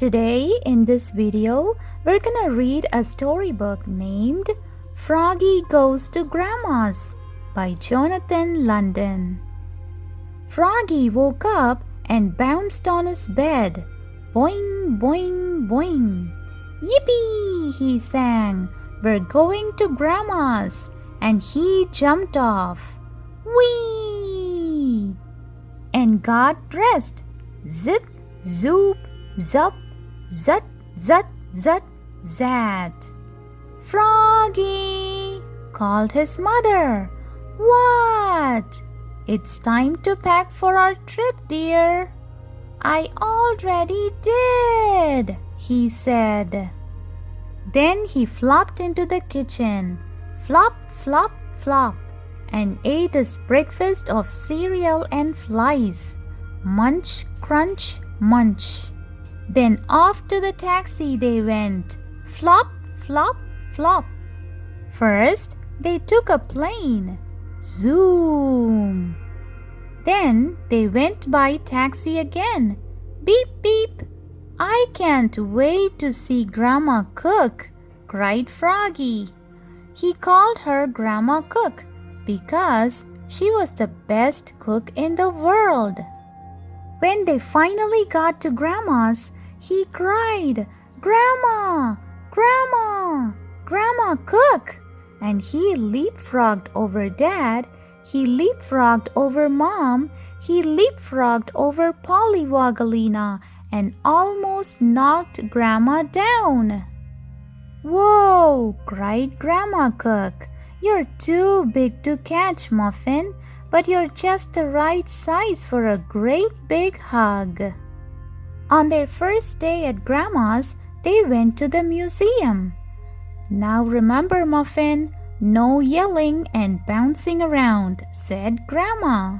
Today in this video, we're gonna read a storybook named Froggy Goes to Grandma's by Jonathan London. Froggy woke up and bounced on his bed. Boing, boing, boing. Yippee, he sang. We're going to Grandma's. And he jumped off. Whee! And got dressed. Zip, zoop, zup, zut, zut, zut, zat. Froggy, called his mother. What? It's time to pack for our trip, dear. I already did, he said. Then he flopped into the kitchen. Flop, flop, flop, and ate his breakfast of cereal and flies. Munch, crunch, munch. Then off to the taxi they went. Flop, flop, flop. First, they took a plane. Zoom. Then they went by taxi again. Beep, beep. I can't wait to see Grandma cook, cried Froggy. He called her Grandma Cook because she was the best cook in the world. When they finally got to Grandma's, he cried, Grandma, Grandma, Grandma Cook! And he leapfrogged over Dad, he leapfrogged over Mom, he leapfrogged over Frogga and almost knocked Grandma down. Whoa, cried Grandma Cook. You're too big to catch, Muffin, but you're just the right size for a great big hug. On their first day at Grandma's, they went to the museum. Now remember, Muffin, no yelling and bouncing around, said Grandma.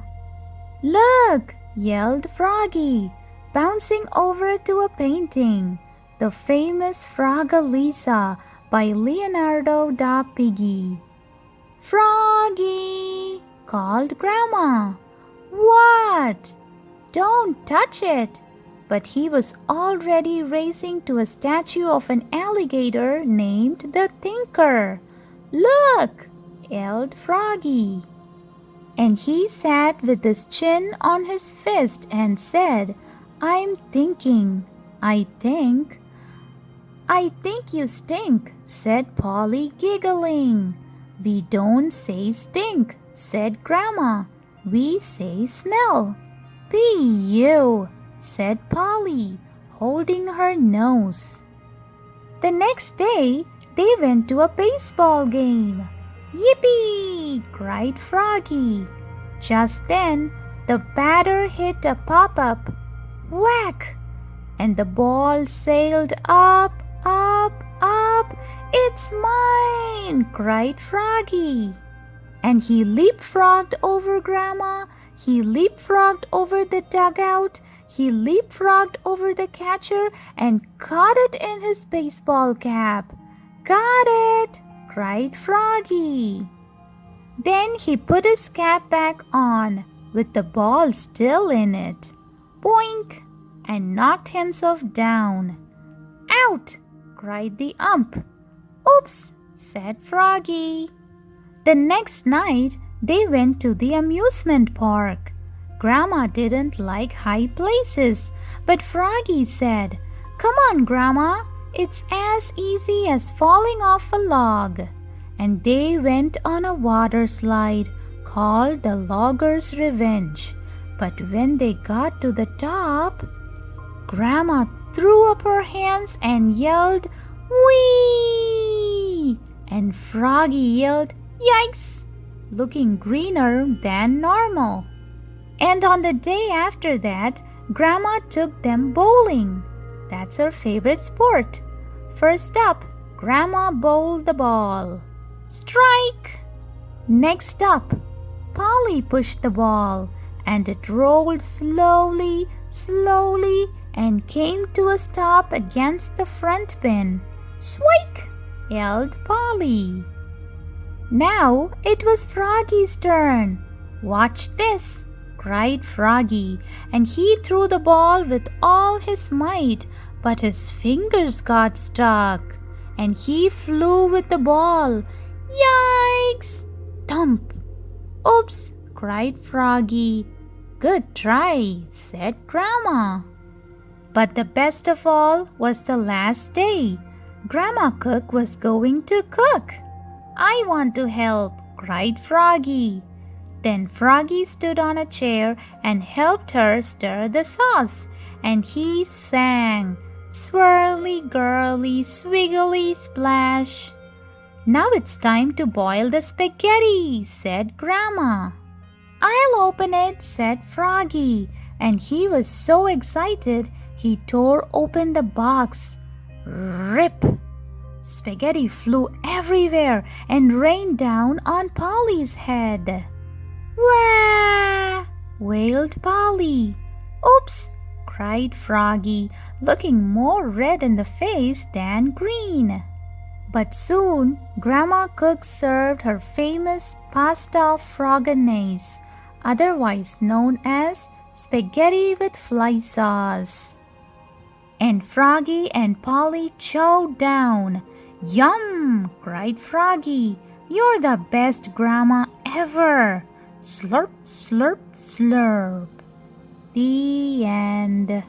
Look, yelled Froggy, bouncing over to a painting. The famous Frogga Lisa by Leonardo da Vinci. Froggy, called Grandma. What? Don't touch it. But he was already racing to a statue of an alligator named the Thinker. Look, yelled Froggy. And he sat with his chin on his fist and said, I'm thinking, I think you stink, said Polly, giggling. We don't say stink, said Grandma. We say smell. P.U., said Polly, holding her nose. The next day, they went to a baseball game. Yippee! Cried Froggy. Just then, the batter hit a pop-up. Whack! And the ball sailed up, up, up. It's mine! Cried Froggy. And he leapfrogged over Grandma. He leapfrogged over the dugout. He leapfrogged over the catcher and caught it in his baseball cap. Got it! Cried Froggy. Then he put his cap back on with the ball still in it. Boink! And knocked himself down. Out! Cried the ump. Oops! Said Froggy. The next night, they went to the amusement park. Grandma didn't like high places, but Froggy said, Come on, Grandma, it's as easy as falling off a log. And they went on a water slide called the Logger's Revenge. But when they got to the top, Grandma threw up her hands and yelled, Whee! And Froggy yelled, Yikes! Looking greener than normal. And on the day after that, Grandma took them bowling. That's her favorite sport. First up, Grandma bowled the ball. Strike! Next up, Polly pushed the ball, and it rolled slowly, slowly, and came to a stop against the front pin. Swike! Yelled Polly. Now it was Froggy's turn. Watch this, cried Froggy, and he threw the ball with all his might, but his fingers got stuck and he flew with the ball. Yikes! Thump! Oops! Cried Froggy. Good try, said Grandma. But the best of all was the last day. Grandma Cook was going to cook. I want to help, cried Froggy. Then Froggy stood on a chair and helped her stir the sauce, and he sang, swirly, girly, swiggly, splash. Now it's time to boil the spaghetti, said Grandma. I'll open it, said Froggy, and he was so excited he tore open the box. Rip! Spaghetti flew everywhere and rained down on Polly's head. Wah! Wailed Polly. Oops! Cried Froggy, looking more red in the face than green. But soon Grandma Cook served her famous pasta Froganaise, otherwise known as spaghetti with fly sauce. And Froggy and Polly chowed down. Yum! Cried Froggy. You're the best grandma ever. Slurp, slurp, slurp. The end.